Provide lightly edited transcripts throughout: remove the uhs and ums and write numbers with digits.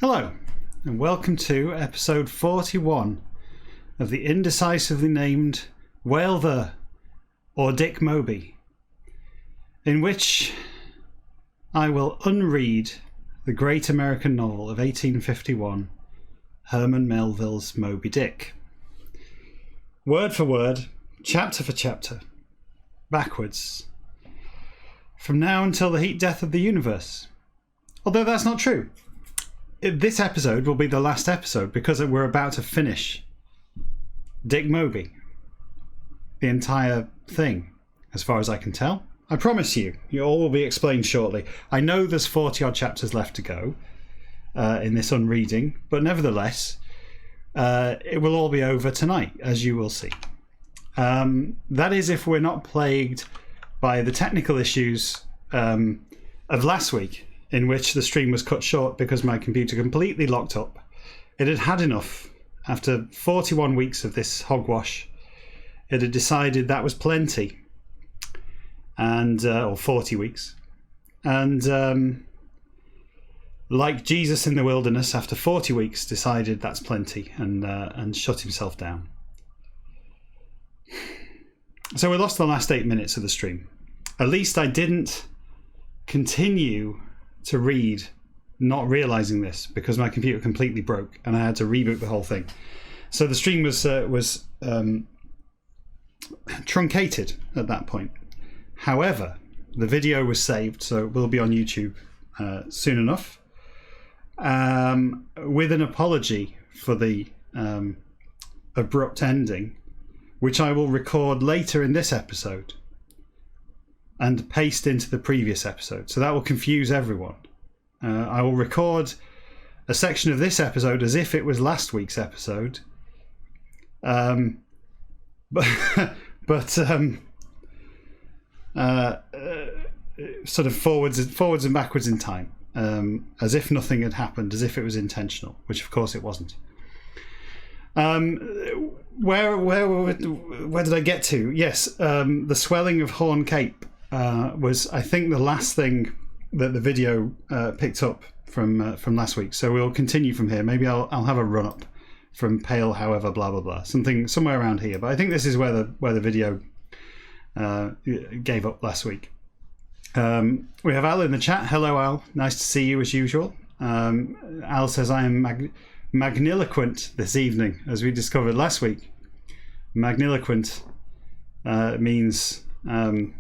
Hello, and welcome to episode 41 of the indecisively named Whale the or Dick Moby, in which I will unread the great American novel of 1851, Herman Melville's Moby Dick. Word for word, chapter for chapter, backwards, from now until the heat death of the universe. Although that's not true. This episode will be the last episode because we're about to finish Dick Moby. The entire thing, as far as I can tell. I promise you, all will be explained shortly. I know there's 40 odd chapters left to go in this unreading, but nevertheless, it will all be over tonight, as you will see. That is if we're not plagued by the technical issues of last week, in which the stream was cut short because my computer completely locked up. It had had enough. After 41 weeks of this hogwash, it had decided that was plenty, and or 40 weeks. And like Jesus in the wilderness, after 40 weeks, decided that's plenty and shut himself down. So we lost the last 8 minutes of the stream. At least I didn't continue to read, not realizing this, because my computer completely broke and I had to reboot the whole thing. So the stream was truncated at that point. However, the video was saved, so it will be on YouTube soon enough, with an apology for the abrupt ending, which I will record later in this episode and paste into the previous episode. So that will confuse everyone. I will record a section of this episode as if it was last week's episode. But sort of forwards and backwards in time, as if nothing had happened, as if it was intentional, which of course it wasn't. Where did I get to? Yes, the swelling of Horn Cape was, I think, the last thing that the video picked up from last week. So we'll continue from here. Maybe I'll have a run up from Pale, however, blah blah blah, somewhere around here. But I think this is where the video gave up last week. We have Al in the chat. Hello, Al. Nice to see you as usual. Al says I am magniloquent this evening, as we discovered last week. Magniloquent means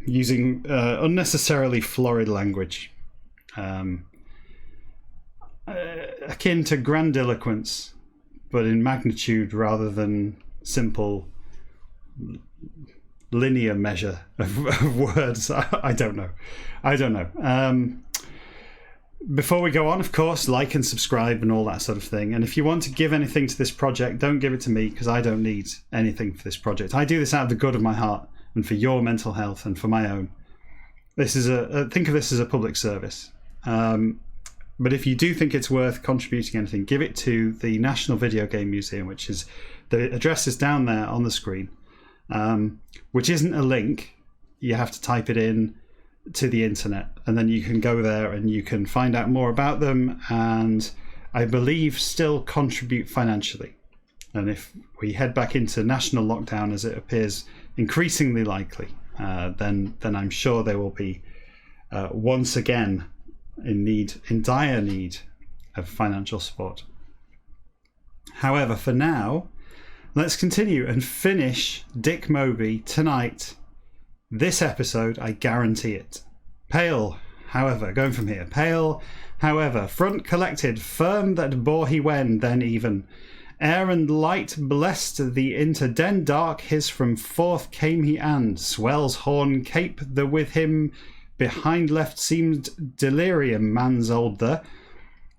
using unnecessarily florid language, akin to grandiloquence, but in magnitude rather than simple linear measure of words. I don't know. Before we go on, of course, like and subscribe and all that sort of thing. And if you want to give anything to this project, don't give it to me, because I don't need anything for this project. I do this out of the good of my heart and for your mental health and for my own. This is think of this as a public service. But if you do think it's worth contributing anything, give it to the National Video Game Museum, which is, the address is down there on the screen, which isn't a link. You have to type it in to the internet, and then you can go there and you can find out more about them, and I believe still contribute financially. And if we head back into national lockdown, as it appears increasingly likely, then I'm sure they will be once again in dire need of financial support. However, for now, let's continue and finish Dick Moby tonight. This episode, I guarantee it. Pale, however, going from here. Pale, however, front collected, firm that bore he when, then even. Air and light blessed the into den dark, his from forth came he and swells Horn Cape, the with him behind left seemed delirium man's old the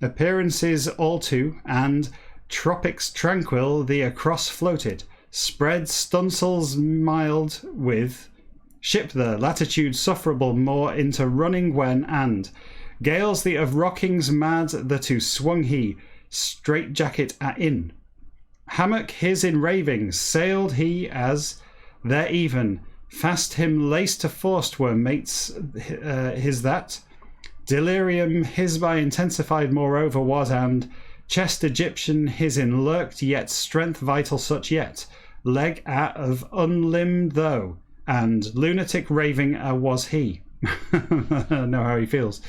appearances all to, and tropics tranquil the across floated, spread stunsails mild with ship the latitude sufferable more into running when, and gales the of rockings mad the to swung he straight jacket at in hammock his in ravings sailed he as there even fast him laced to forced were mates his that Delirium his by intensified moreover was, and chest Egyptian his in lurked, yet strength vital such yet, leg of unlimbed though, and lunatic raving was he. Know how he feels.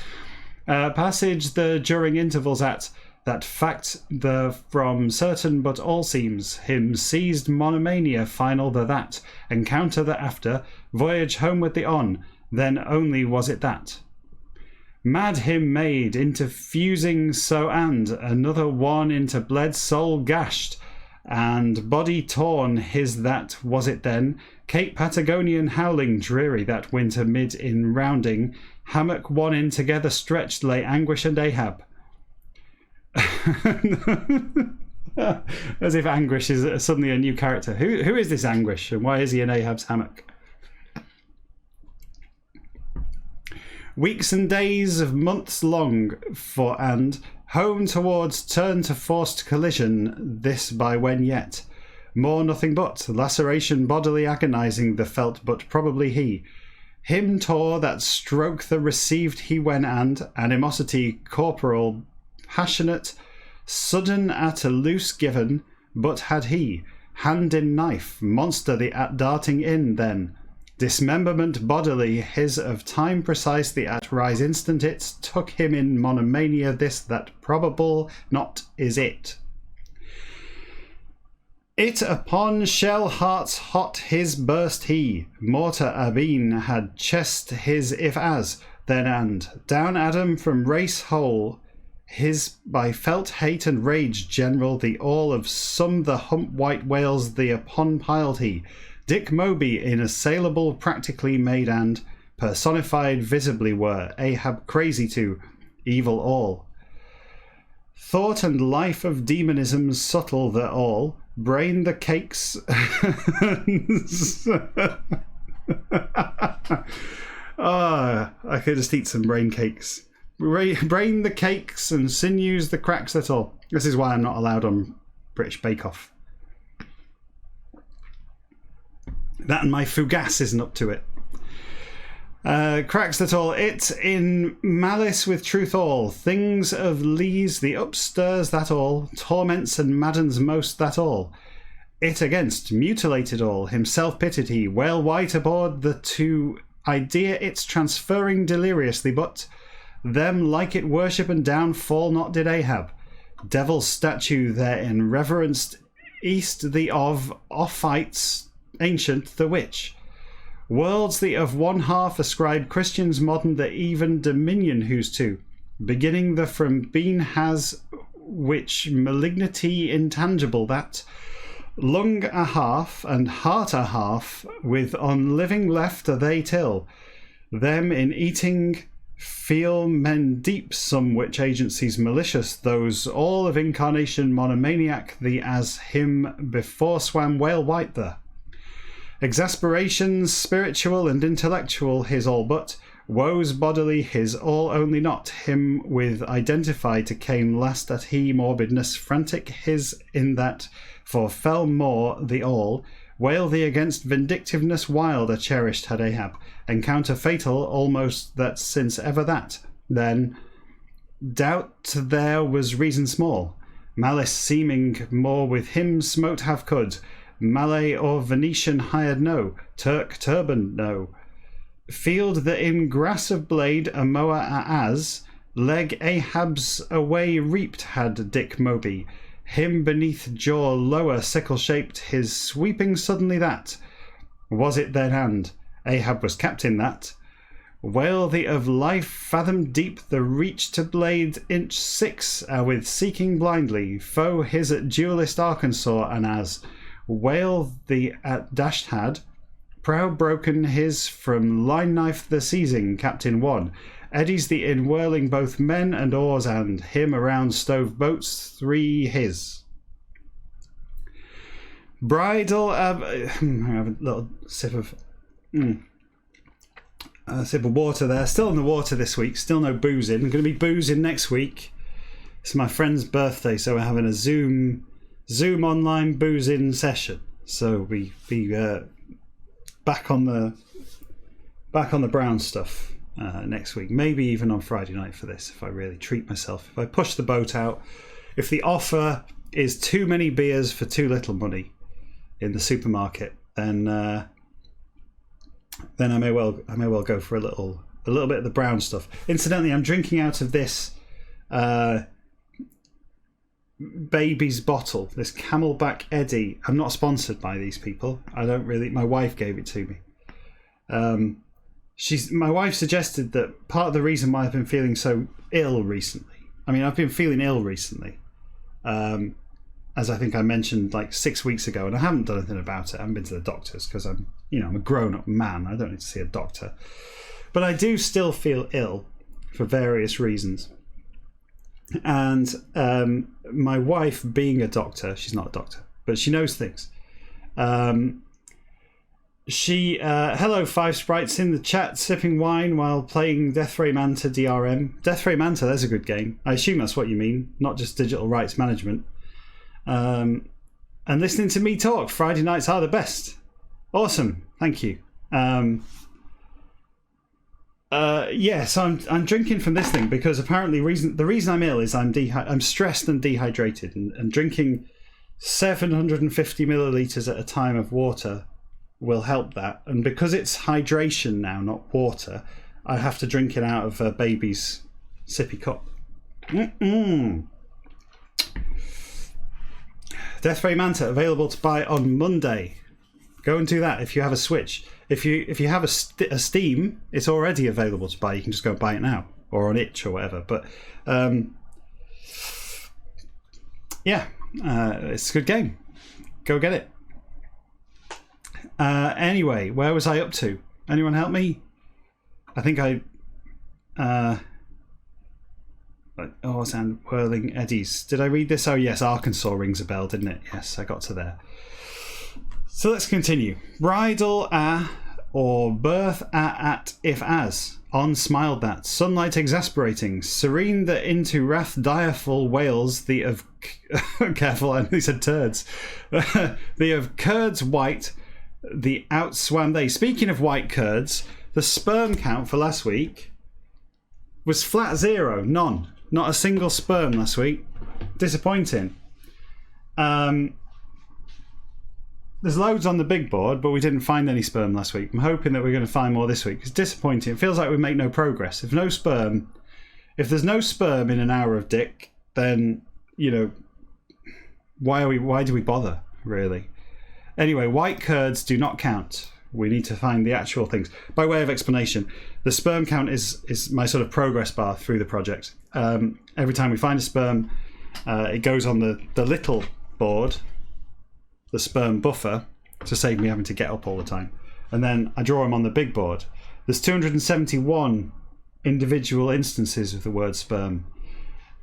Passage the during intervals at that fact the from certain but all seems him seized monomania final the that encounter the after voyage homeward the on then only was it that mad him made into fusing so and another one into bled soul gashed and body torn his that was it then Cape Patagonian howling dreary that winter mid in rounding hammock one in together stretched lay anguish and Ahab. As if Anguish is suddenly a new character. Who is this Anguish and why is he in Ahab's hammock? Weeks and days of months long for and home towards turn to forced collision this by when yet more nothing but laceration bodily agonizing the felt but probably he him tore that stroke the received he when and animosity corporal passionate sudden at a loose given but had he hand in knife monster the at darting in then dismemberment bodily his of time precise the at rise instant it took him in monomania this that probable not is it upon shell hearts hot his burst he mortar abeen had chest his if as then and down Adam from race whole his by felt hate and rage general the all of some the hump white whales the upon piled he Dick Moby inassailable practically made and personified visibly were Ahab crazy to evil all thought and life of demonism subtle the all brain the cakes I could just eat some brain cakes. Brain the cakes and sinews the cracks at all. This is why I'm not allowed on British Bake Off. That and my fougasse isn't up to it. Cracks that all. It in malice with truth all. Things of lees the upstirs that all. Torments and maddens most that all. It against mutilated all. Himself pitied he. Whale white aboard the two idea it's transferring deliriously but them like it worship and down fall not did Ahab. Devil's statue therein reverenced east the of Ophites ancient the witch. Worlds the of one half ascribed Christians modern the even dominion whose two. Beginning the from being has which malignity intangible that lung a half and heart a half with on living left are they till them in eating feel men deep some which agencies malicious those all of incarnation monomaniac the as him before swam whale white the exasperations spiritual and intellectual his all but woes bodily his all only not him with identify to came last at he morbidness frantic his in that for fell more the all wail thee against vindictiveness wild a cherished had Ahab encounter fatal almost that since ever that then doubt there was reason small malice seeming more with him smote have could Malay or Venetian hired no Turk turban no field the in grass of blade a mower as leg Ahab's away reaped had Dick Moby him beneath jaw lower sickle shaped his sweeping suddenly that was it then and Ahab was captain that whale the of life fathom deep the reach to blade inch 6 with seeking blindly foe his at duelist Arkansas and as whale the at dashed had prow broken his from line knife the seizing captain one eddies the in whirling both men and oars and him around stove boats 3 his bridal I have a little sip of water there. Still in the water this week, still no boozing. I'm going to be boozing next week. It's my friend's birthday, so we're having a Zoom online boozing session. So we be back on the brown stuff. next week. Maybe even on Friday night for this, if I really treat myself. If I push the boat out. If the offer is too many beers for too little money in the supermarket, then I may well go for a little bit of the brown stuff. Incidentally, I'm drinking out of this baby's bottle, this Camelback Eddie. I'm not sponsored by these people. I don't really. My wife gave it to me. My wife suggested that part of the reason why I've been feeling so ill recently. I mean, I've been feeling ill recently, as I think I mentioned like 6 weeks ago, and I haven't done anything about it. I haven't been to the doctors because I'm a grown-up man. I don't need to see a doctor, but I do still feel ill for various reasons. And my wife, being a doctor, she's not a doctor, but she knows things. Hello, Five Sprites in the chat, sipping wine while playing Death Ray Manta DRM. Death Ray Manta, there's a good game. I assume that's what you mean, not just digital rights management. And listening to me talk. Friday nights are the best. Awesome, thank you. So I'm drinking from this thing because apparently the reason I'm ill is I'm stressed and dehydrated, and drinking 750 milliliters at a time of water will help that. And because it's hydration now, not water, I have to drink it out of a baby's sippy cup. Death Ray Manta available to buy on Monday. Go and do that if you have a Switch. If you have a Steam, it's already available to buy. You can just go and buy it now, or on itch or whatever. But it's a good game. Go get it. Anyway, where was I up to? Anyone help me? I think and Whirling Eddies. Did I read this? Oh yes, Arkansas rings a bell, didn't it? Yes, I got to there. So let's continue. Bridal or birth at if as. On smiled that. Sunlight exasperating. Serene the into wrath direful whales the of... Careful, I nearly said turds. The of curds white, the outswam they. Speaking of white curds, the sperm count for last week was flat 0. None. Not a single sperm last week. Disappointing. There's loads on the big board, but we didn't find any sperm last week. I'm hoping that we're going to find more this week. It's disappointing. It feels like we make no progress. If there's no sperm in an hour of dick, then, why do we bother, really? Anyway, white curds do not count. We need to find the actual things. By way of explanation, the sperm count is my sort of progress bar through the project. Every time we find a sperm, it goes on the little board, the sperm buffer, to save me having to get up all the time. And then I draw them on the big board. There's 271 individual instances of the word sperm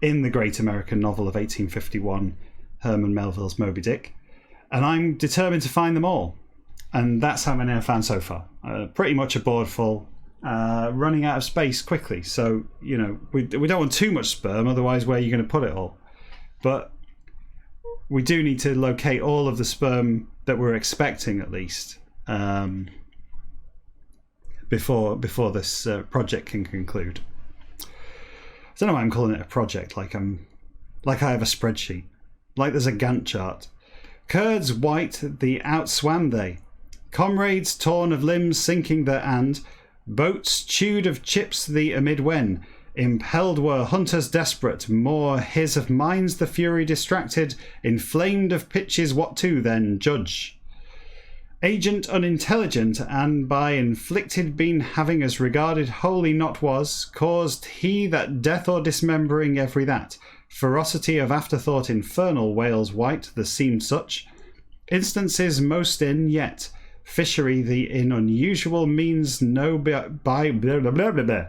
in the great American novel of 1851, Herman Melville's Moby Dick. And I'm determined to find them all. And that's how many I've found so far. Pretty much a board full, running out of space quickly. So, we don't want too much sperm, otherwise where are you going to put it all? But we do need to locate all of the sperm that we're expecting, at least, before this project can conclude. I don't know why I'm calling it a project, like I have a spreadsheet, like there's a Gantt chart. Curds white, the outswam they. Comrades torn of limbs sinking their and. Boats chewed of chips the amid when. Impelled were hunters desperate, more his of minds the fury distracted, inflamed of pitches what to then judge. Agent unintelligent, and by inflicted been having as regarded wholly not was, caused he that death or dismembering every that, ferocity of afterthought infernal whales white, the seemed such, instances most in yet, fishery the in unusual means no by blah, blah, blah, blah, blah.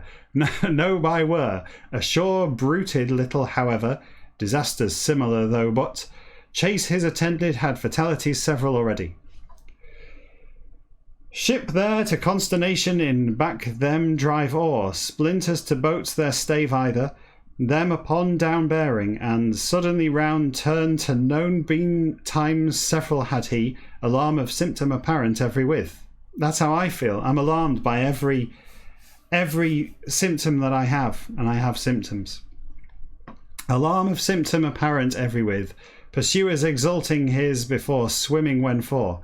No by were, ashore bruited little however, disasters similar though but, chase his attended had fatalities several already. Ship there to consternation in back them drive o'er, splinters to boats their stave either, them upon down bearing, and suddenly round turn to known been times several had he, alarm of symptom apparent every with. That's how I feel. I'm alarmed by every every symptom that I have, and I have symptoms. Alarm of symptom apparent everywith, pursuers exulting his before swimming when for,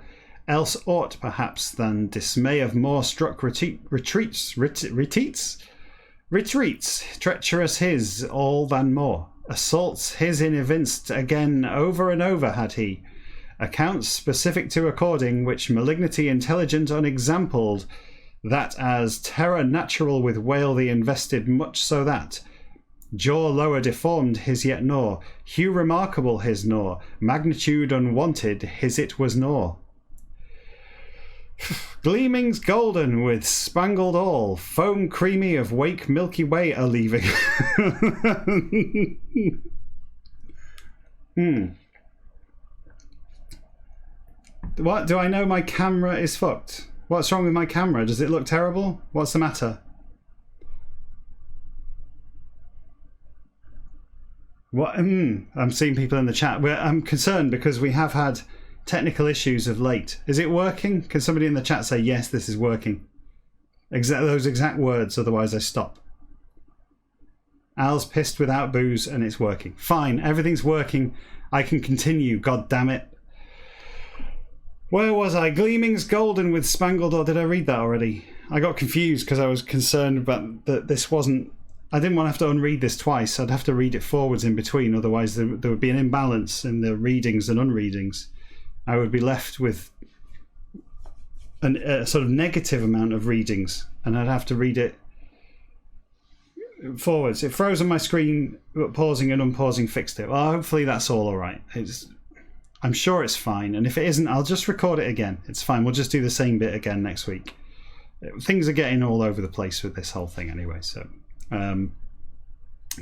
else ought perhaps than dismay of more struck retreats, treacherous his all than more, assaults his in evinced again over and over had he, accounts specific to according which malignity intelligent unexampled, that as terror natural with whale the invested much so that jaw lower deformed his yet nor, hue remarkable his nor, magnitude unwonted his it was nor. Gleamings golden with spangled all, foam creamy of wake Milky Way a leaving. What, do I know my camera is fucked? What's wrong with my camera? Does it look terrible? What's the matter? What? I'm seeing people in the chat. I'm concerned because we have had technical issues of late. Is it working? Can somebody in the chat say yes, this is working? Those exact words, otherwise I stop. Al's pissed without booze and it's working. Fine, everything's working. I can continue, god damn it. Where was I? Gleamings golden with spangled, or did I read that already? I got confused because I was concerned about that this wasn't... I didn't want to have to unread this twice. I'd have to read it forwards in between, otherwise there would be an imbalance in the readings and unreadings. I would be left with a sort of negative amount of readings, and I'd have to read it forwards. It froze on my screen, but pausing and unpausing fixed it. Well, hopefully that's all right. I'm sure it's fine, and if it isn't, I'll just record it again. It's fine. We'll just do the same bit again next week. Things are getting all over the place with this whole thing anyway, so...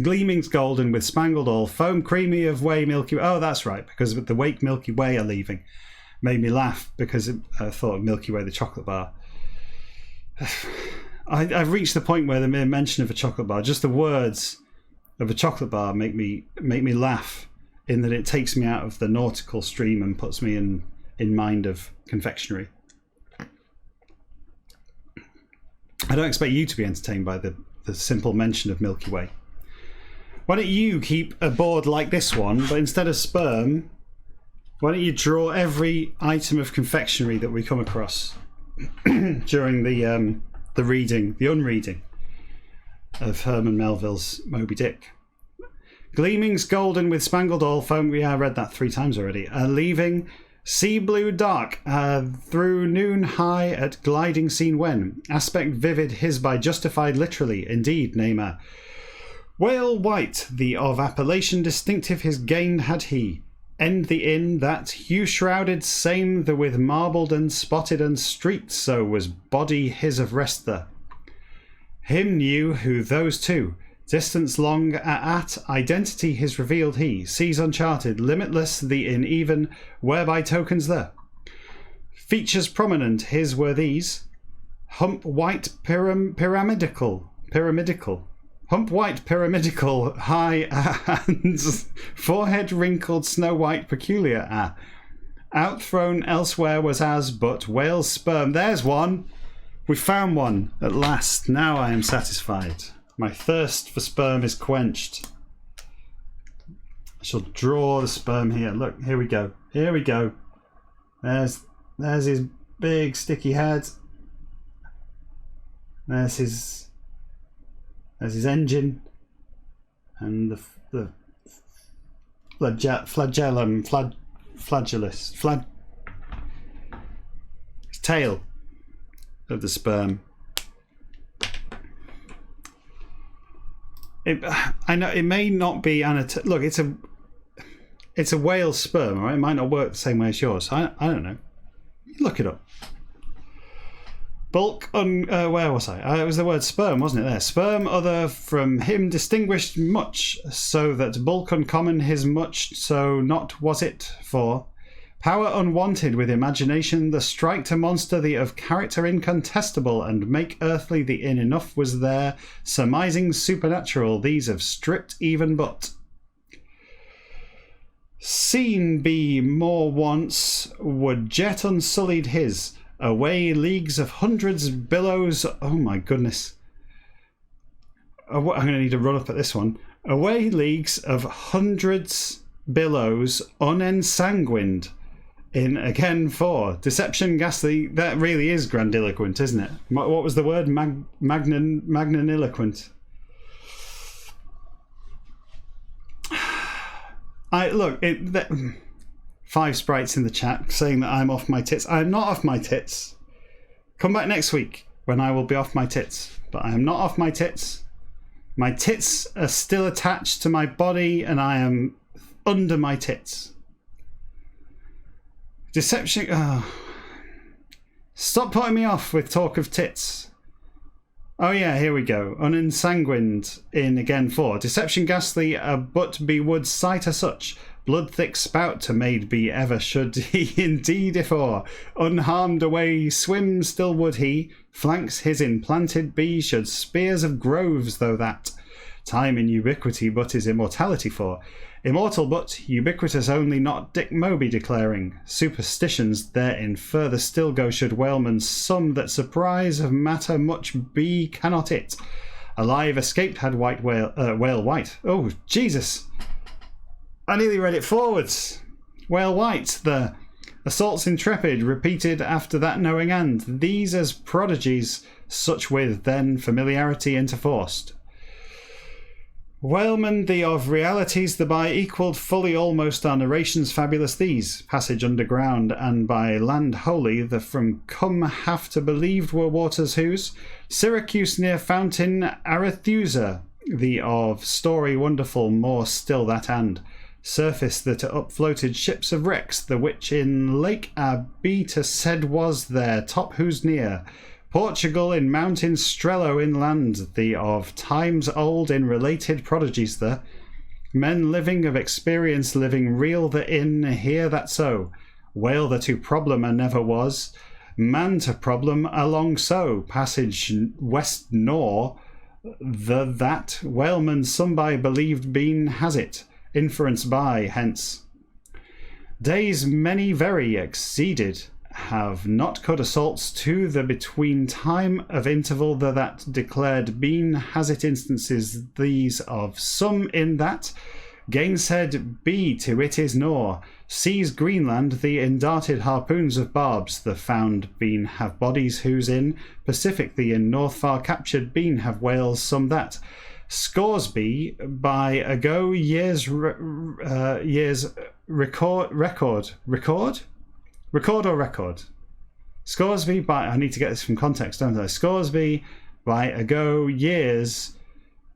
Gleamings golden with spangled all, foam creamy of way Milky Way. Oh, that's right, because the wake Milky Way are leaving. Made me laugh because I thought of Milky Way, the chocolate bar. I've reached the point where the mere mention of a chocolate bar, just the words of a chocolate bar make me laugh, in that it takes me out of the nautical stream and puts me in mind of confectionery. I don't expect you to be entertained by the simple mention of Milky Way. Why don't you keep a board like this one, but instead of sperm, why don't you draw every item of confectionery that we come across during the unreading of Herman Melville's Moby Dick. Gleamings golden with spangled all, foam... Yeah, I read that 3 times already. Leaving sea blue dark through noon high at gliding scene when aspect vivid his by justified literally indeed namer whale white the of appellation distinctive his gained had he end the in that hue shrouded same the with marbled and spotted and streaked so was body his of rest there him knew who those two distance long at identity his revealed he sees uncharted limitless the in even whereby tokens there features prominent his were these hump white pyramidical hump white pyramidical high hands forehead wrinkled snow white peculiar outthrown elsewhere was as but whale's sperm. There's one. We found one at last. Now I am satisfied. My thirst for sperm is quenched. I shall draw the sperm here. Look, here we go. Here we go. There's his big sticky head. There's his engine. And the flagellus. His tail of the sperm. I know it may not be look, it's a whale sperm, right? It might not work the same way as yours. I don't know. Look it up. Bulk on where was I? It was the word sperm, wasn't it? There, sperm other from him distinguished much, so that bulk uncommon his much, so not was it for power unwanted with imagination the strike to monster the of character incontestable and make earthly the in enough was there surmising supernatural these have stripped even but seen be more once would jet unsullied his away leagues of hundreds billows. Oh my goodness. I'm going to need to run up at this one. Away leagues of hundreds billows unensanguined in again 4. Deception ghastly. That really is grandiloquent, isn't it? What was the word? Magnaniloquent. Look, 5 sprites in the chat saying that I'm off my tits. I'm not off my tits. Come back next week when I will be off my tits. But I am not off my tits. My tits are still attached to my body and I am under my tits. Deception. Oh. Stop putting me off with talk of tits. Oh yeah, here we go. Unensanguined in again 4. Deception ghastly, but be would sight as such. Blood thick spout to maid be ever should he indeed if or. Unharmed away swim still would he. Flanks his implanted be should spears of groves though that. Time in ubiquity but is immortality for. Immortal but ubiquitous only not Dick Moby declaring. Superstitions therein further still go should whalemen some that surprise of matter much be cannot it. Alive escaped had white whale white. Oh Jesus! I nearly read it forwards. Whale white, the assaults intrepid repeated after that knowing and these as prodigies such with then familiarity interforced. Whaleman the of realities the by equalled fully almost our narrations fabulous these passage underground and by land holy the from come have to believed were waters whose Syracuse near fountain Arethusa the of story wonderful more still that and surface that upfloated ships of wrecks the which in Lake Abita said was their top whose near Portugal in mountain Strello in land the of times old in related prodigies the men living of experience living real the in here that so whale the to problem a never was man to problem along so passage west nor the that whaleman some by believed been has it inference by hence days many very exceeded have not cut assaults to the between time of interval the that declared been has it instances these of some in that gainsaid be to it is nor seas Greenland the indarted harpoons of barbs the found been have bodies whose in Pacific the in north far captured been have whales some that Scoresby by ago years record or record? Scoresby by... I need to get this from context, don't I? Scoresby by ago years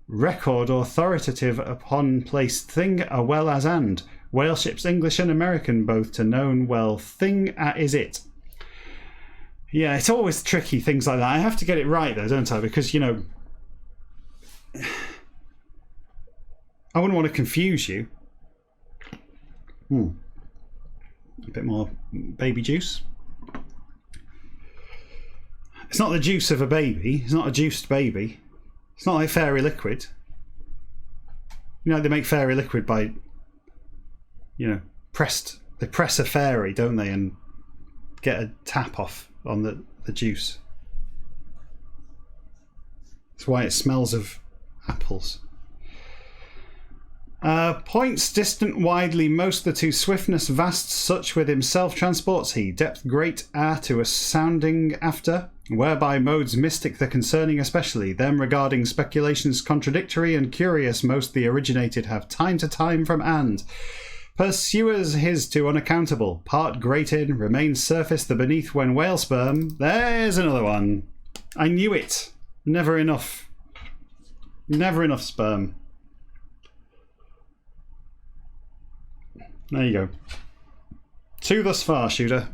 record authoritative upon placed thing a well as and. Whale ships English and American both to known well thing is it. Yeah, it's always tricky, things like that. I have to get it right though, don't I? Because, you know... I wouldn't want to confuse you. A bit more baby juice. It's not the juice of a baby. It's not a juiced baby. It's not like fairy liquid. You know, they make fairy liquid by, you know, they press a fairy, don't they, and get a tap off on the juice. That's why it smells of apples. Points distant widely most the to swiftness vast such with himself transports he depth great to a sounding after whereby modes mystic the concerning especially them regarding speculations contradictory and curious most the originated have time to time from and pursuers his to unaccountable part grated remains surface the beneath when whale sperm there's another one. I knew it. Never enough sperm. There you go. 2 thus far, shooter.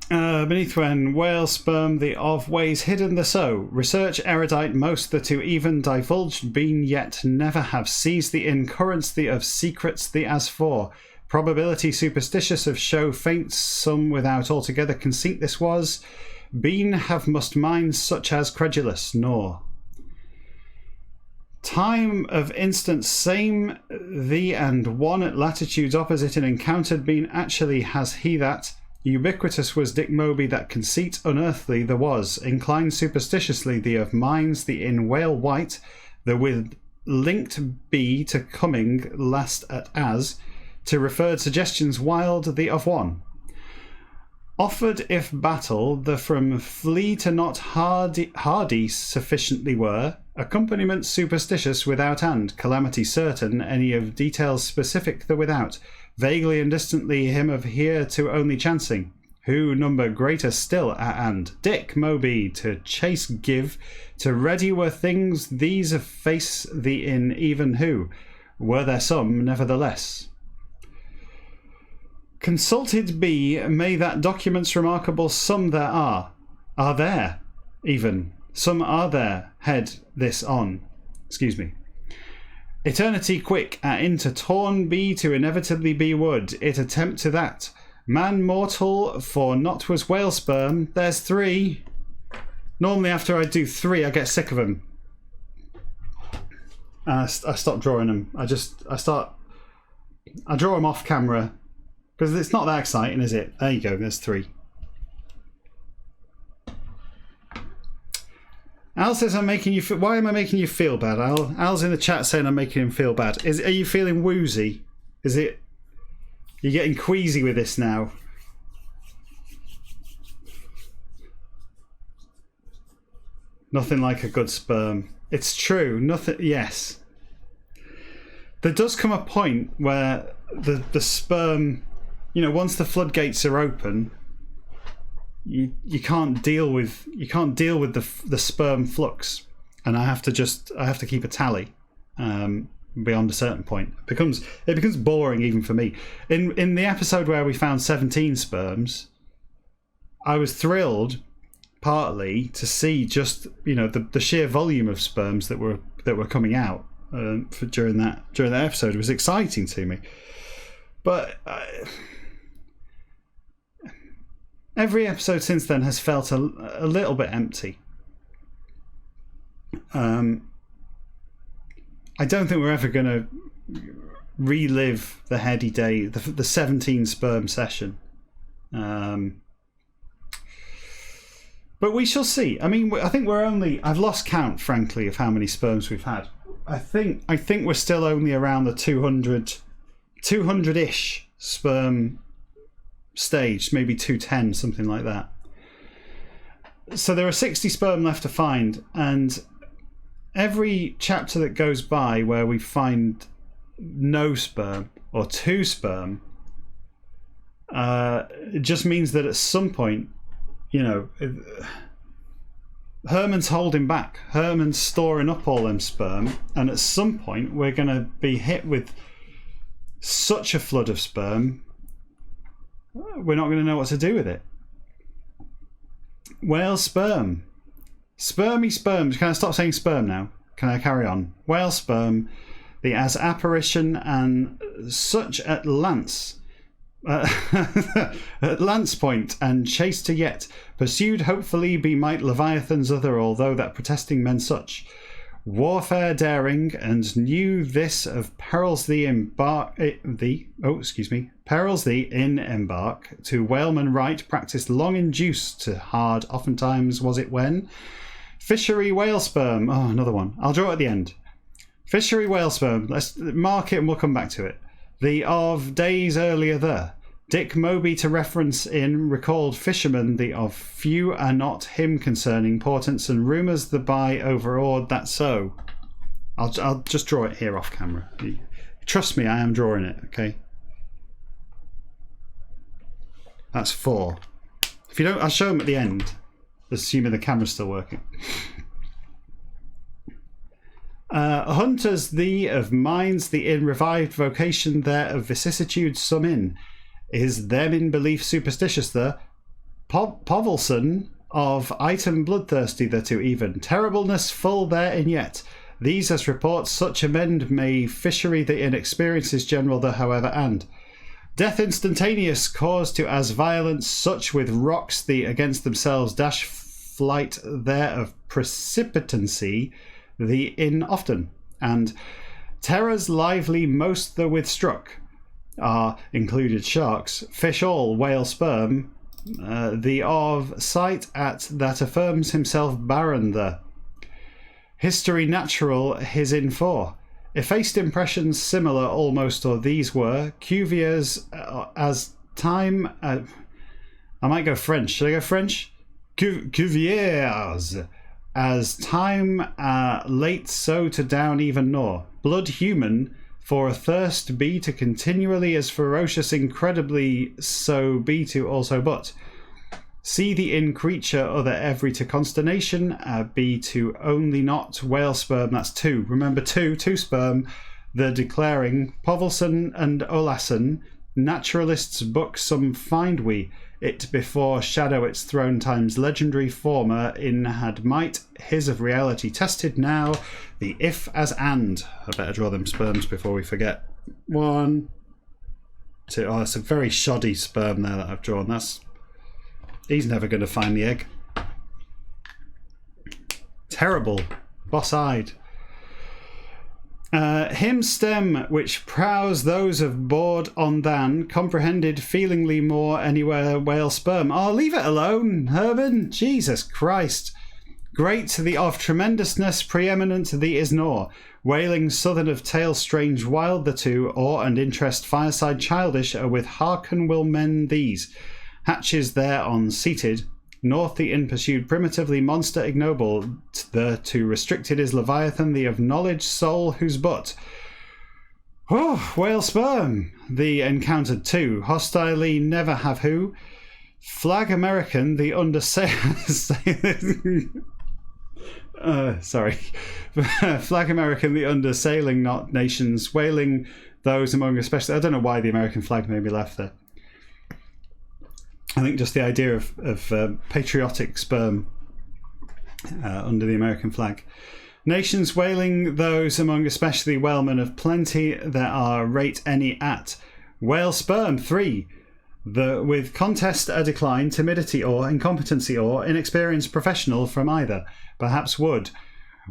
Beneath when whale sperm the of ways hidden the so research erudite most the to even divulged been yet never have seized the incurrence the of secrets the as for probability superstitious of show faint some without altogether conceit this was been have must minds such as credulous nor time of instance same the and one at latitudes opposite and encountered been actually has he that Ubiquitous was Dick Moby that conceit unearthly there was, inclined superstitiously the of minds the in whale white, the with linked be to coming last at as, to referred suggestions wild the of one. Offered if battle, the from flee to not hardy sufficiently were, accompaniment superstitious without and, calamity certain, any of details specific the without, vaguely and distantly him of here to only chancing, who number greater still at and. Dick Moby to chase give, to ready were things these of face the in even who, were there some nevertheless. Consulted be, may that documents remarkable some there are there, even, some are there, head this on, excuse me. Eternity quick, into torn be to inevitably be would, it attempt to that. Man mortal, for not was whale sperm, there's 3. Normally after I do 3, I get sick of them. And I stop drawing them. I draw them off camera. Because it's not that exciting, is it? There you go, there's 3. Al says I'm making you... Why am I making you feel bad, Al? Al's in the chat saying I'm making him feel bad. Are you feeling woozy? Is it... You're getting queasy with this now? Nothing like a good sperm. It's true. Nothing... Yes. There does come a point where the sperm... You know, once the floodgates are open, you can't deal with the sperm flux, and I have to keep a tally beyond a certain point. It becomes boring even for me. In the episode where we found 17 sperms, I was thrilled partly to see just the sheer volume of sperms that were coming out during that episode. It was exciting to me, but. Every episode since then has felt a little bit empty. I don't think we're ever going to relive the heady day, the 17 sperm session. But we shall see. I mean, I think I've lost count, frankly, of how many sperms we've had. I think we're still only around the 200-ish sperm stage, maybe 210, something like that. So there are 60 sperm left to find, and every chapter that goes by where we find no sperm or 2 sperm, it just means that at some point, Herman's holding back. Herman's storing up all them sperm, and at some point we're going to be hit with such a flood of sperm we're not going to know what to do with it. Whale sperm. Spermy sperms. Can I stop saying sperm now? Can I carry on? Whale sperm. The as apparition and such at lance. At lance point and chase to yet. Pursued hopefully be might Leviathan's other, although that protesting men such. Warfare daring, and knew this of perils perils thee in embark, to whaleman right practised long induced to hard oftentimes was it when fishery whale sperm. Oh, another one. I'll draw it at the end. Fishery whale sperm. Let's mark it and we'll come back to it. The of days earlier there. Dick Moby to reference in recalled fisherman the of few are not him concerning portents and rumours the by overawed that so. I'll just draw it here off camera. Trust me, I am drawing it, okay? That's 4. If you don't, I'll show them at the end, assuming the camera's still working. Hunters thee of minds the in revived vocation there of vicissitudes some in. Is them in belief superstitious the Povelson of item bloodthirsty thereto even terribleness full therein yet these as reports such amend may fishery the inexperiences general the however and death instantaneous cause to as violence such with rocks the against themselves dash flight there of precipitancy the in often and terrors lively most the withstruck are included sharks, fish all, whale sperm, the of sight at that affirms himself barren the. History natural his in for. Effaced impressions similar almost, or these were, Cuvier's as time... I might go French. Should I go French? Cuvier's as time late so to down even nor. Blood human, for a thirst be to continually as ferocious incredibly so be to also but. See the in creature other every to consternation, be to only not whale sperm, that's two. Remember two sperm, the declaring, Povelson and Olassen, naturalists' book some find we, it before shadow its throne times legendary former in had might, his of reality tested now, the if as and. I better draw them sperms before we forget. 1, 2, oh, that's a very shoddy sperm there that I've drawn, he's never going to find the egg. Terrible. Boss-eyed. Him stem which prows those of board on than comprehended feelingly more anywhere whale sperm. Oh, leave it alone, Herman. Jesus Christ. Great the of tremendousness preeminent the is nor. Wailing southern of tale strange wild the two, awe and interest fireside childish are with hearken will mend these. Hatches thereon seated, north the in pursued primitively monster ignoble, the to restricted is Leviathan, the of knowledge soul whose butt. Oh, whale sperm, the encountered two, hostilely never have who. Flag American, the under Flag American, the under sailing not nations, whaling those among especially. I don't know why the American flag made me laugh there. I think just the idea of patriotic sperm under the American flag. Nations whaling those among especially whalemen of plenty there are rate any at. Whale sperm 3. The with contest a decline, timidity or incompetency or inexperienced professional from either. Perhaps would.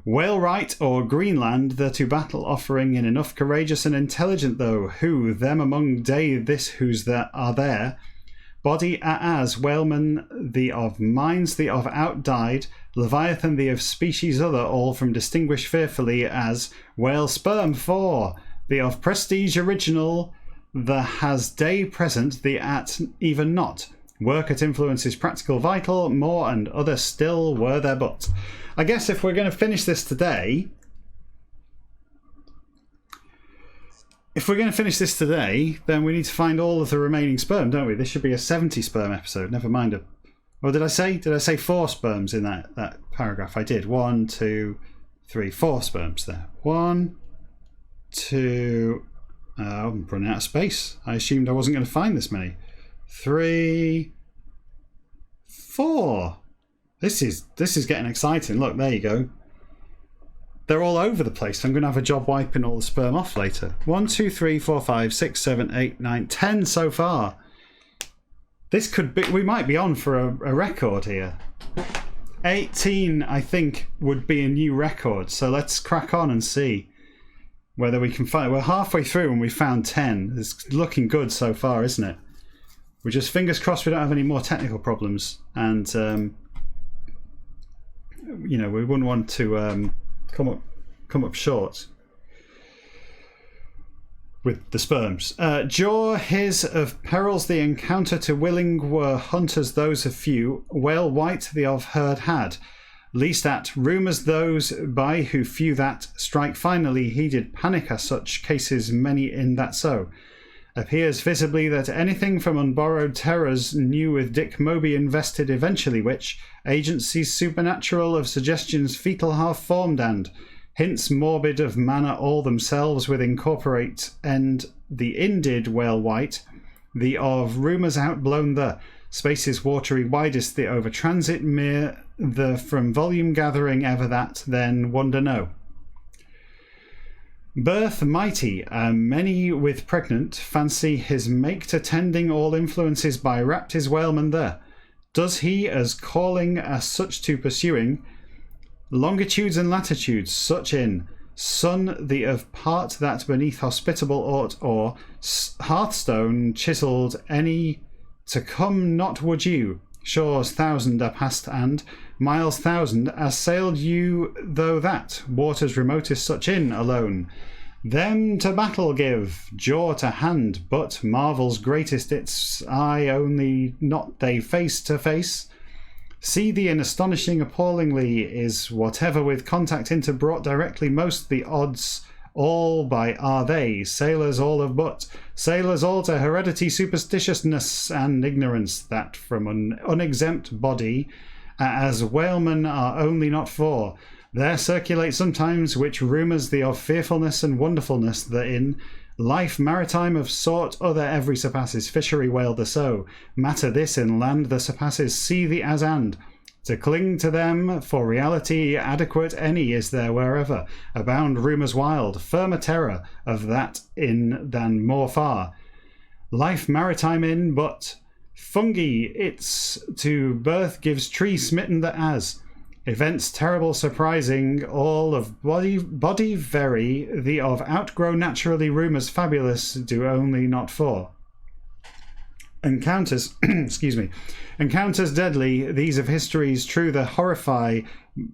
Whale right or Greenland the to battle offering in enough courageous and intelligent though, who them among day this whose there are there. Body as whaleman the of minds the of outdied, Leviathan the of species other all from distinguish fearfully as whale sperm 4, the of prestige original the has day present the at even not. Work at influences practical vital, more and other still were there but. I guess if we're going to finish this today, then we need to find all of the remaining sperm, don't we? This should be a 70 sperm episode, never mind or did I say 4 sperms in that paragraph? I did. 1, 2, 3, 4 sperms there. 1, 2, I'm running out of space. I assumed I wasn't going to find this many. 3, 4. This is getting exciting. Look, there you go. They're all over the place. I'm going to have a job wiping all the sperm off later. 1, 2, 3, 4, 5, 6, 7, 8, 9, 10 so far. This could be... We might be on for a record here. 18, I think, would be a new record. So let's crack on and see whether we can find... We're halfway through and we found 10. It's looking good so far, isn't it? We're just fingers crossed we don't have any more technical problems. And, you know, we wouldn't want to... come up short with the sperms. Jaw his of perils the encounter to willing were hunters those of few, whale white the of herd had, least at rumours those by who few that strike finally heeded panic as such cases many in that so. Appears visibly that anything from unborrowed terrors new with Dick Moby invested eventually which agencies supernatural of suggestions fetal half formed and hints morbid of manner all themselves with incorporate and the indid whale white the of rumours outblown the spaces watery widest the over transit mere the from volume gathering ever that then wonder no. Birth mighty, many with pregnant, fancy his make to tending all influences by rapt his whaleman there. Does he as calling as such to pursuing, longitudes and latitudes such in, Sun the of part that beneath hospitable aught, or hearthstone chiselled any to come not would you. Shores thousand are past and miles thousand as sailed you, though that waters remotest such in alone. Them to battle give, jaw to hand, but marvels greatest its eye only, not they face to face. See thee in astonishing appallingly is whatever with contact interbrought directly most the odds all by are they, sailors all of but, sailors all to heredity superstitiousness and ignorance that from an unexempt body, as whalemen are only not for, there circulate sometimes which rumours the of fearfulness and wonderfulness that in life maritime of sort other every surpasses fishery whale the so, matter this in land the surpasses sea the as and, to cling to them for reality adequate any is there wherever, abound rumours wild, firmer terror of that in than more far. Life maritime in, but fungi its to birth gives tree smitten that as, events terrible surprising, all of body very, the of outgrow naturally rumours fabulous do only not for. Encounters, excuse me, encounters deadly, these of histories true the horrify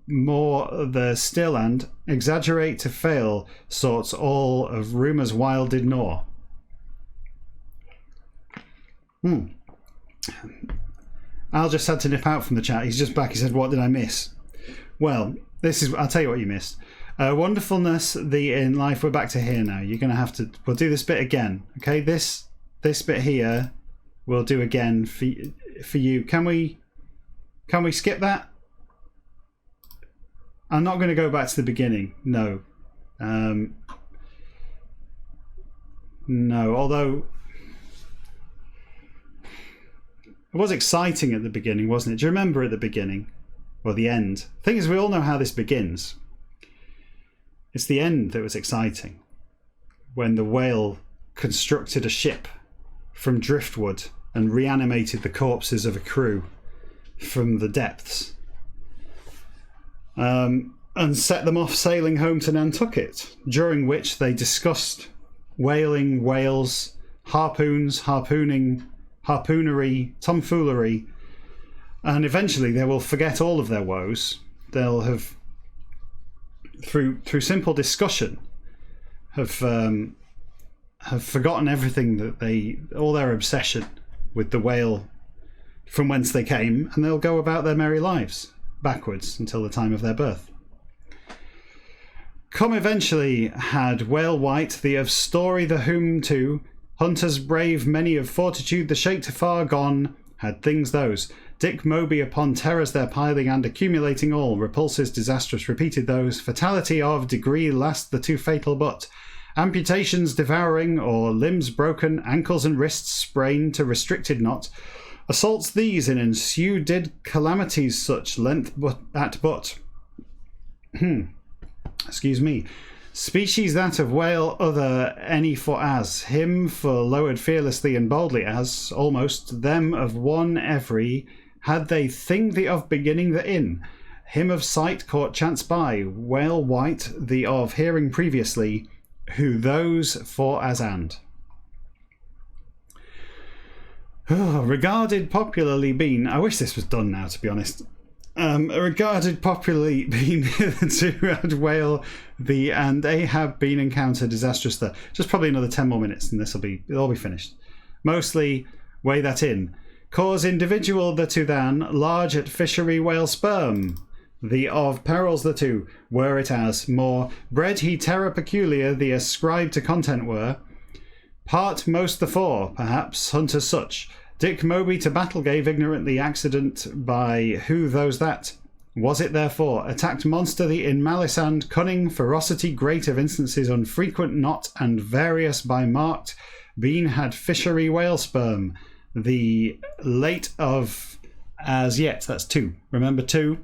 more the still and exaggerate to fail sorts all of rumours wild did gnaw. Al just had to nip out from the chat. He's just back. He said, what did I miss? Well, this is, I'll tell you what you missed. Wonderfulness, the in life, we're back to here now. You're going to have to, we'll do this bit again. Okay, this bit here we'll do again for you. Can we skip that? I'm not going to go back to the beginning. No. No, although it was exciting at the beginning, wasn't it? Do you remember at the beginning? Or the end? The thing is, we all know how this begins. It's the end that was exciting. When the whale constructed a ship from driftwood and reanimated the corpses of a crew from the depths. And set them off sailing home to Nantucket, during which they discussed whaling, whales, harpoons, harpoonery, tomfoolery, and eventually they will forget all of their woes. They'll have, through simple discussion, have forgotten everything that all their obsession with the whale from whence they came, and they'll go about their merry lives backwards until the time of their birth. Come eventually had whale white the of story the whom to hunters brave many of fortitude the shake to far gone had things those. Dick Moby upon terrors their piling and accumulating all repulses disastrous repeated those fatality of degree last the too fatal but amputations devouring or limbs broken ankles and wrists sprained to restricted not assaults these in ensue did calamities such length but excuse me species that of whale other any for as him for lowered fearlessly and boldly as almost them of one every had they thing the of beginning the in him of sight caught chance by whale white the of hearing previously who those for as and regarded popularly been, I wish this was done now to be honest, regarded popularly been to had whale the and Ahab been encountered disastrous there. Just probably another 10 more minutes and it'll all be finished. Mostly weigh that in. Cause individual the to than large at fishery whale sperm. The of perils the two were it as more bred he terror peculiar the ascribed to content were part most the four perhaps hunters such Dick Moby to battle gave ignorantly accident by who those that was it therefore attacked monster the in malice and cunning ferocity great of instances unfrequent not and various by marked been had fishery whale sperm the late of as yet that's two remember two.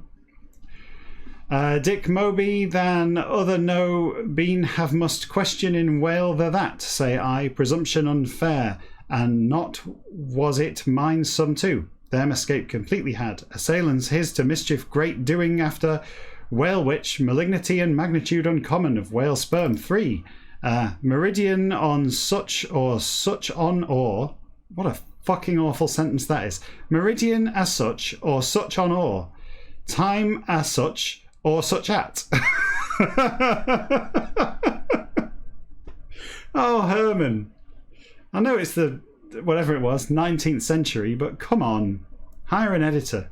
Dick Moby than other no been have must question in whale the that say I presumption unfair and not was it mine some too them escape completely had assailants his to mischief great doing after Whale witch, malignity and magnitude uncommon of whale sperm. 3. Meridian on such or such on or... What a fucking awful sentence that is. Meridian as such or such on or. Time as such or such at. Oh, Herman. I know it's the, whatever it was, 19th century, but come on. Hire an editor.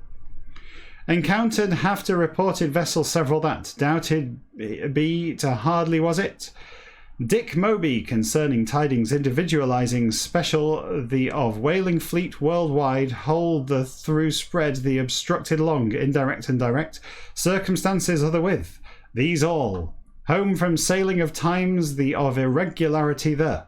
Encountered have to reported vessel several that. Doubted be to hardly was it. Dick Moby concerning tidings individualizing special the of whaling fleet worldwide hold the through spread the obstructed long indirect and direct circumstances other with these all home from sailing of times the of irregularity the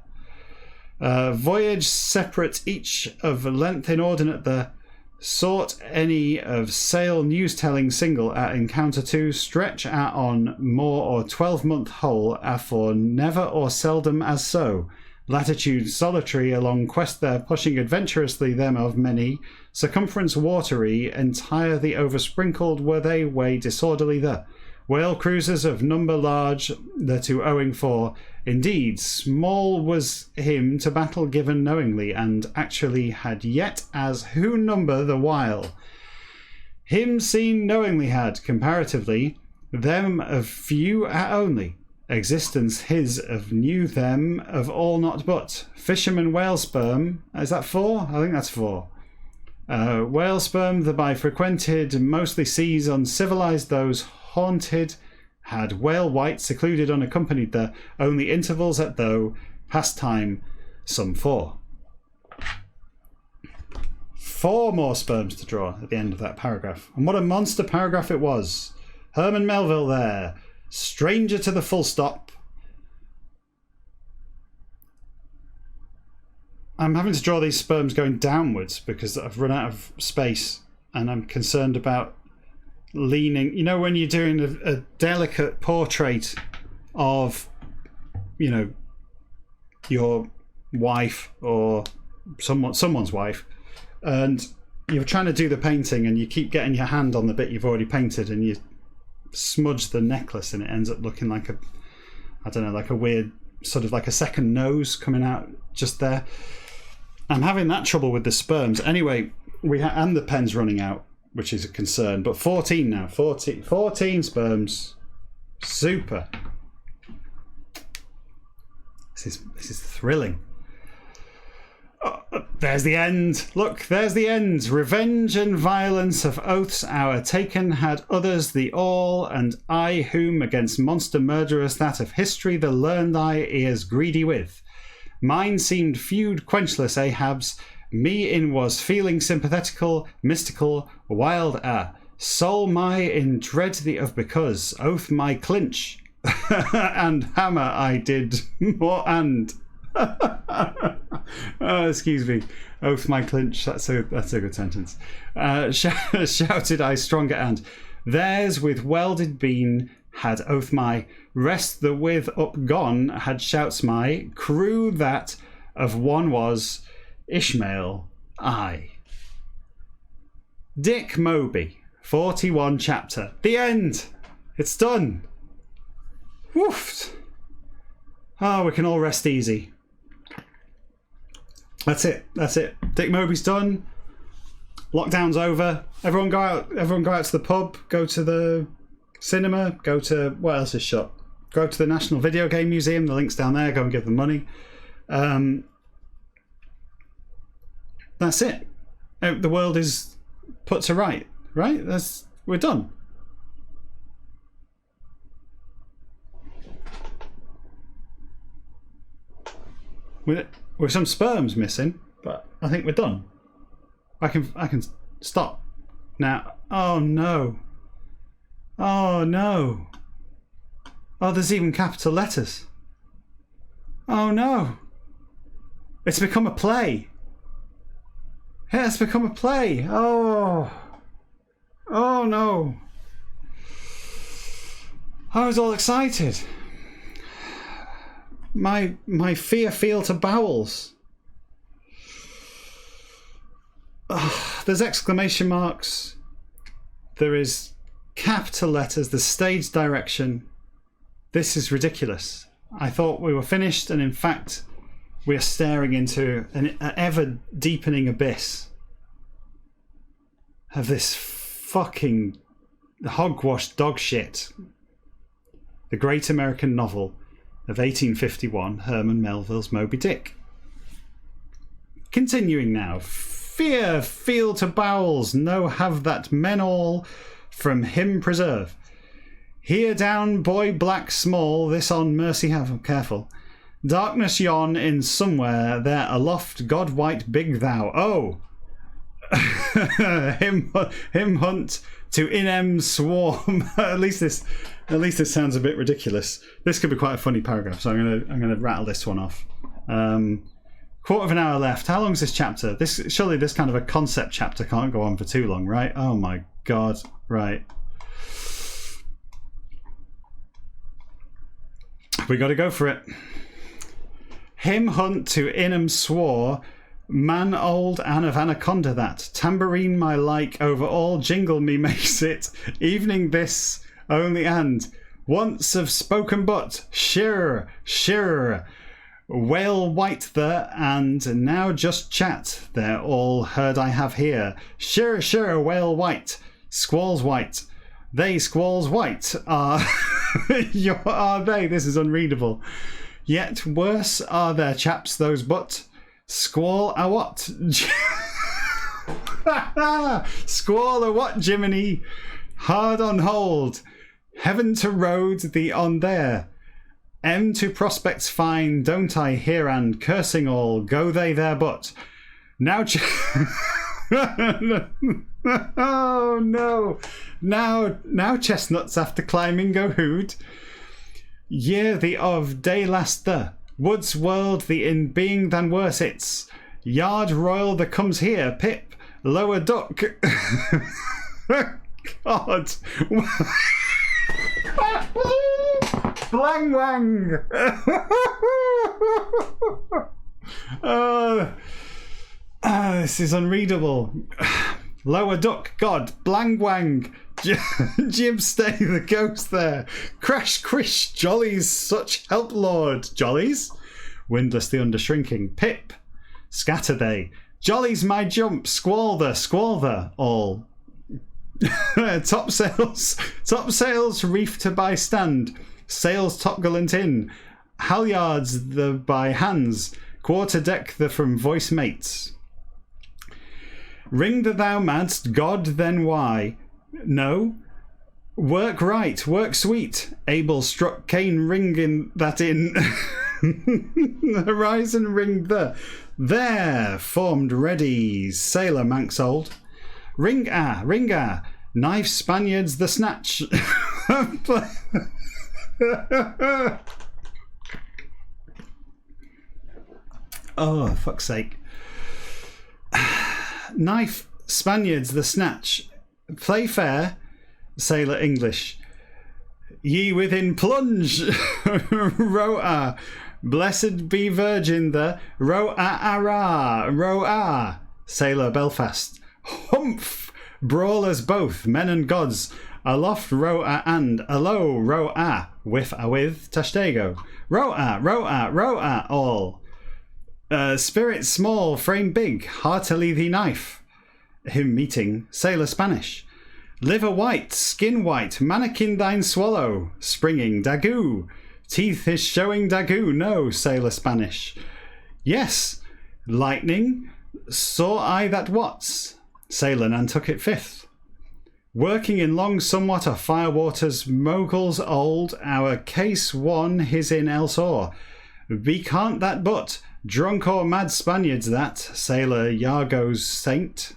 voyage separate each of length inordinate the sort any of sail news telling single at encounter 2 stretch at on more or 12-month whole for never or seldom as so latitude solitary along quest there pushing adventurously them of many circumference watery entire the oversprinkled were they way disorderly the whale cruisers of number large the to owing for indeed small was him to battle given knowingly and actually had yet as who number the while him seen knowingly had comparatively them of few at only existence his of knew them of all not but fisherman whale sperm is that 4? I think that's 4. Whale sperm the by frequented mostly seas uncivilized those haunted had whale white secluded unaccompanied the only intervals at though pastime some 4 more sperms to draw at the end of that paragraph, and what a monster paragraph it was. Herman Melville there, stranger to the full stop. I'm having to draw these sperms going downwards because I've run out of space and I'm concerned about leaning. You know, when you're doing a delicate portrait of, you know, your wife or someone's wife, and you're trying to do the painting and you keep getting your hand on the bit you've already painted and you smudge the necklace and it ends up looking like a, I don't know, like a weird sort of like a second nose coming out just there. I'm having that trouble with the sperms. Anyway, and the pen's running out, which is a concern. But 14 now. 14 sperms. Super. This is thrilling. Oh, there's the end. Look, there's the end. Revenge and violence of oaths our taken had others the all, and I whom against monster murderers that of history the learned eye ears greedy with. Mine seemed feud quenchless Ahab's, me in was feeling sympathetical, mystical, wild soul my in dread the of because, oath my clinch, and hammer I did more and excuse me, oath my clinch, that's a good sentence. Shouted I stronger and theirs with welded bean had oath my rest the with up gone had shouts my crew that of one was Ishmael I. Dick Moby, 41 chapter. The end. It's done. Woof. Oh, we can all rest easy. That's it. Dick Moby's done. Lockdown's over. Everyone go out to the pub, go to the cinema, go to what else is shut? Go to the National Video Game Museum, the link's down there, go and give them money. That's it. The world is put to right. We're done. With some sperms missing, but I think we're done. I can stop now. Oh no. Oh no. Oh, there's even capital letters. Oh no. It's become a play. Yeah, it's become a play. Oh. Oh no. I was all excited. My fear feel to bowels. There's exclamation marks. There is capital letters, the stage direction. This is ridiculous. I thought we were finished, and in fact, we are staring into an ever deepening abyss of this fucking hogwash dog shit. The great American novel of 1851, Herman Melville's Moby Dick. Continuing now. Fear, feel to bowels, no have that men all from him preserve. Here down, boy black small, this on mercy have, careful. Darkness yon in somewhere, there aloft, God white big thou. Oh! him hunt to inem swarm. At least this sounds a bit ridiculous. This could be quite a funny paragraph, so I'm gonna rattle this one off. Quarter of an hour left. How long is this chapter? Surely this kind of a concept chapter can't go on for too long, right? Oh my god. Right. We got to go for it. Him hunt to inum swore, man old and of anaconda that. Tambourine my like over all jingle me makes it. Evening this only and once of spoken but. Sure. Whale white there and now just chat. They're all heard I have here. Sure, whale white. Squalls white. They squalls white are are they? This is unreadable. Yet worse are their chaps those but squall a what? Squall a what, Jimmini? Hard on hold. Heaven to road thee on there. To prospects fine, don't I hear and cursing all, go they there but. Now oh no. Now chestnuts after climbing go hood. Year the of day last the woods world the in being than worse it's yard royal the comes here pip lower duck. God. Blang-whang. This is unreadable. Lower duck, God, Blang-whang. Jib stay the ghost there. Crash crish, jollies, such help lord. Jollies? Windless the undershrinking. Pip. Scatter they. Jollies my jump, squall the, all. Topsails reef to by stand. Sails topgallant in. Halyards the by hands. Quarter deck the from voice mates. Ring the thou madst, God then why? No. Work right, work sweet. Abel struck Cain ringing that in. Horizon ringed the. There, formed ready, sailor Manx old. Ring knife Spaniards the snatch. Oh, fuck's sake. Knife Spaniards the snatch. Play fair, sailor English. Ye within plunge. Roa. Blessed be Virgin the Roa. Sailor Belfast. Humph. Brawlers both, men and gods. Aloft Roa and alow Roa. With Tashtego. Roa, all. Spirit small, frame big, heartily the knife. Him meeting, sailor Spanish. Liver white, skin white, mannequin thine swallow. Springing, dagoo. Teeth is showing dagoo, no, sailor Spanish. Yes, lightning, saw I that what's. Sailor Nantucket fifth. Working in long somewhat of firewaters, moguls old, our case one his in else or. Be can't that but, drunk or mad Spaniards that, sailor Yargo's saint,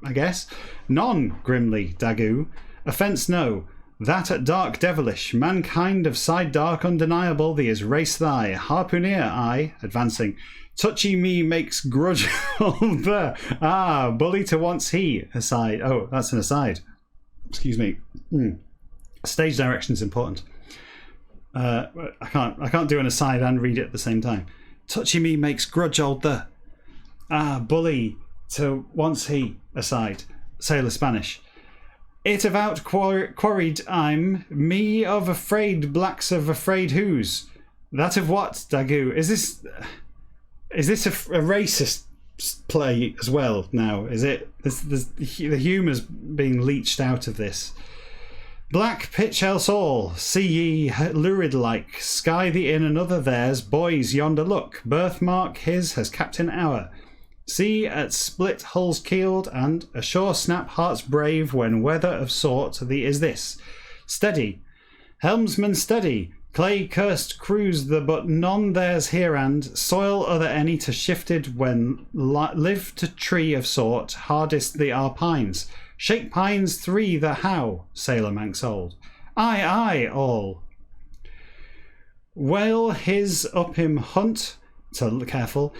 I guess. None, grimly, dagoo. Offence no. That at dark devilish, mankind of side dark undeniable, the is race thy, harpooneer I, advancing. Touchy me makes grudge there. Bully to once he, aside. Oh, that's an aside. Excuse me. Stage direction is important. I can't do an aside and read it at the same time. Touchy me makes grudge old the. Bully to once he, aside. Sailor Spanish. It about quarried I'm, me of afraid blacks of afraid who's. That of what, Dagu? Is this a racist play as well now? Is it? The humour's being leached out of this. Black pitch else all, see ye lurid like, sky the inn another theirs, boys yonder look, birthmark his has captain our. See at split hulls keeled, and ashore snap hearts brave when weather of sort thee is this. Steady, helmsman steady, clay cursed crews the but none theirs here and, soil other any to shifted when live to tree of sort, hardest the are pines. Shake pines three the how, sailor Manx old. Aye, aye, all. Well his up him hunt, careful,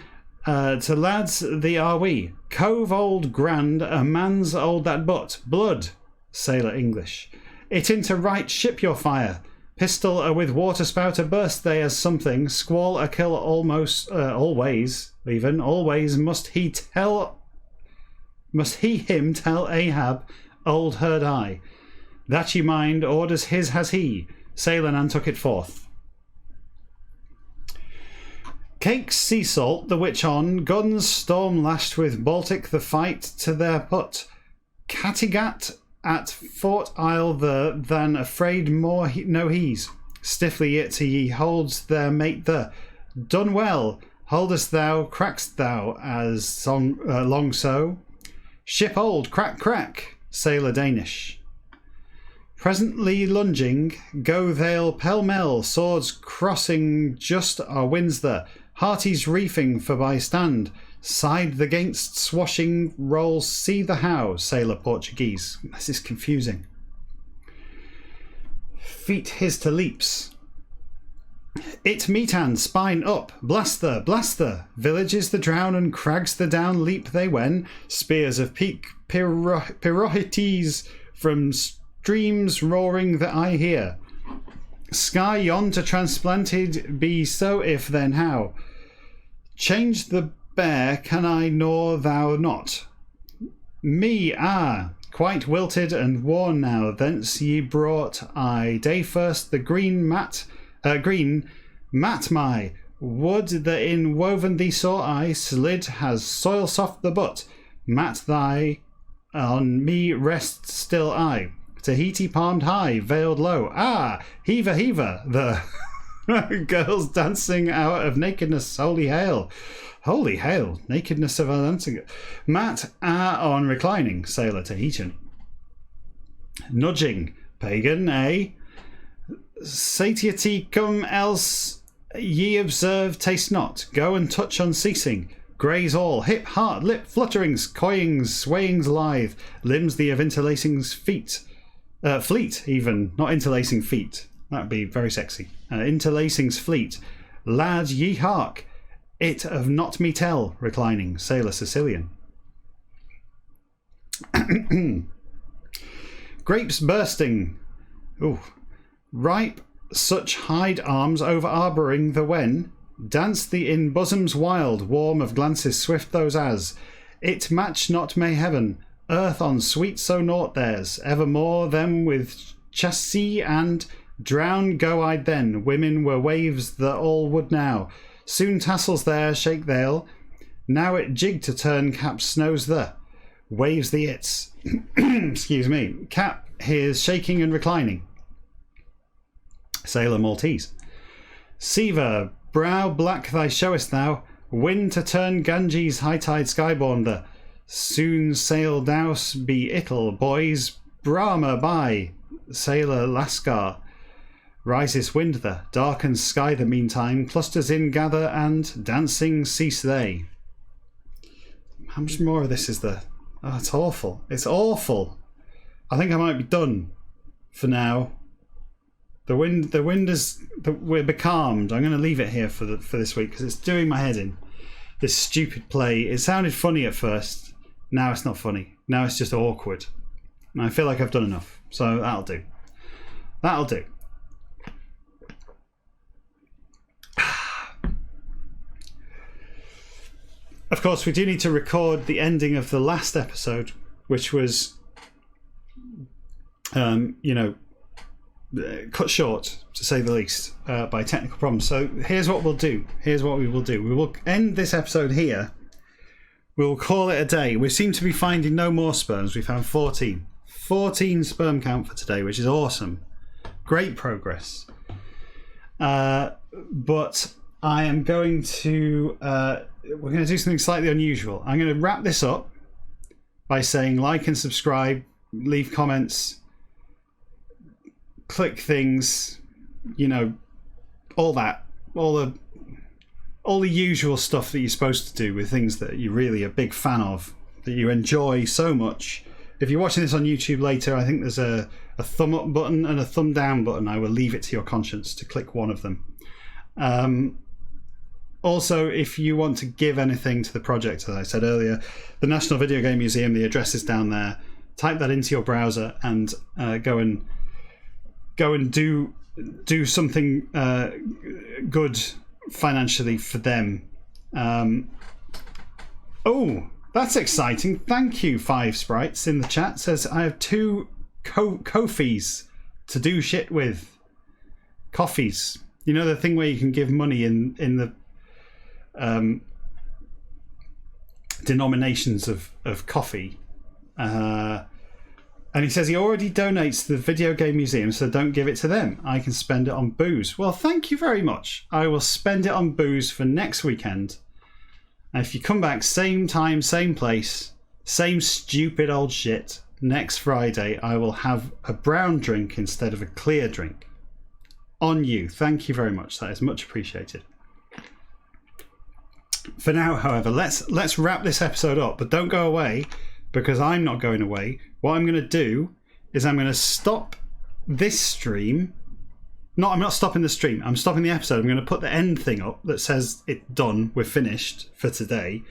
to lads the are we. Cove old grand, a man's old that but. Blood, sailor English. It into right ship your fire. Pistol with water spout a burst they as something. Squall a kill almost, always, even, always must he him tell Ahab, old herd I. That you mind, orders his has he. Sailor Nan took it forth. Cakes sea salt, the which on, guns storm lashed with Baltic the fight to their put. Cattegat at Fort Isle than afraid more no he's. Stiffly it ye holds their mate the. Done well, holdest thou, crackst thou as long so. Ship old, crack, crack, sailor Danish. Presently lunging, go they'll pell-mell, swords crossing just our winds the, hearties reefing for by stand, side the gainst swashing rolls, see the how, sailor Portuguese. This is confusing. Feet his to leaps. It meetan, spine up, blaster, blaster. Villages the drown and crags the down leap they when. Spears of peak pyrohites from streams roaring that I hear. Sky yon to transplanted be so if then how. Change the bear can I nor thou not. Me, quite wilted and worn now, thence ye brought I day first the green mat my wood the in woven thee saw I slid has soil soft the butt mat thy on me rest still I Tahiti palmed high veiled low heaver the girls dancing out of nakedness holy hail nakedness of our dancing mat on reclining sailor Tahitian nudging pagan satiety come else ye observe taste not go and touch unceasing graze all hip heart lip flutterings coyings swayings lithe limbs the of interlacings feet fleet even not interlacing feet that'd be very sexy interlacings fleet lad ye hark it of not me tell reclining sailor Sicilian. Grapes bursting ripe such hide arms over arbouring the wen dance the in bosoms wild warm of glances swift those as it match not may heaven earth on sweet so naught theirs evermore them with chassis and drown go-eyed then women were waves the all would now soon tassels there shake they'll now it jig to turn cap snows the waves the its excuse me cap here's shaking and reclining sailor Maltese. Seaver, brow black thy showest thou, wind to turn Ganges high tide skyborn the soon sail douse be ittle boys Brahma by sailor Lascar rises wind the darkens sky the meantime clusters in gather and dancing cease they. How much more of this is there? Oh, it's awful. It's awful. I think I might be done for now. The wind is we're becalmed. I'm going to leave it here for this week because it's doing my head in. This stupid play. It sounded funny at first. Now it's not funny. Now it's just awkward. And I feel like I've done enough. So that'll do. That'll do. Of course, we do need to record the ending of the last episode, which was you know, cut short, to say the least, by technical problems. So here's what we'll do. Here's what we will do. We will end this episode here. We'll call it a day. We seem to be finding no more sperms. We found 14. 14 sperm count for today, which is awesome. Great progress. But I am going to... we're going to do something slightly unusual. I'm going to wrap this up by saying like and subscribe, leave comments, click things, you know, all that, all the usual stuff that you're supposed to do with things that you're really a big fan of, that you enjoy so much. If you're watching this on YouTube later, I think there's a thumb up button and a thumb down button. I will leave it to your conscience to click one of them. Also, if you want to give anything to the project, as I said earlier, the National Video Game Museum, the address is down there. Type that into your browser and go and do something good financially for them. Oh, that's exciting. Thank you, 5 Sprites in the chat. Says, I have 2 Ko-fis to do shit with. Coffees. You know, the thing where you can give money in the denominations of coffee. And he says he already donates to the Video Game Museum, so don't give it to them. I can spend it on booze. Well, thank you very much. I will spend it on booze for next weekend. And if you come back, same time, same place, same stupid old shit, next Friday, I will have a brown drink instead of a clear drink. On you. Thank you very much. That is much appreciated. For now, however, let's wrap this episode up, but don't go away, because I'm not going away. What I'm going to do is I'm going to stop this stream. No, I'm not stopping the stream. I'm stopping the episode. I'm going to put the end thing up that says it's done. We're finished for today.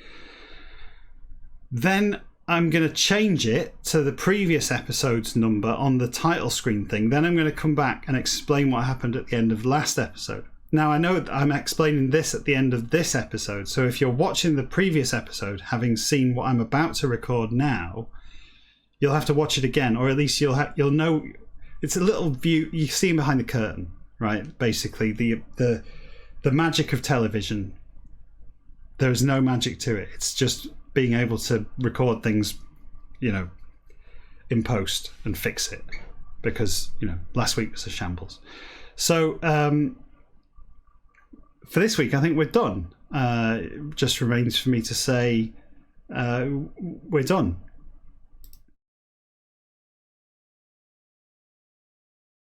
Then I'm going to change it to the previous episode's number on the title screen thing. Then I'm going to come back and explain what happened at the end of last episode. Now, I know that I'm explaining this at the end of this episode, so if you're watching the previous episode, having seen what I'm about to record now, you'll have to watch it again, or at least you'll know. It's a little view. You see behind the curtain, right? Basically, the magic of television. There's no magic to it. It's just being able to record things, you know, in post and fix it, because, you know, last week was a shambles. So for this week, I think we're done. Just remains for me to say we're done.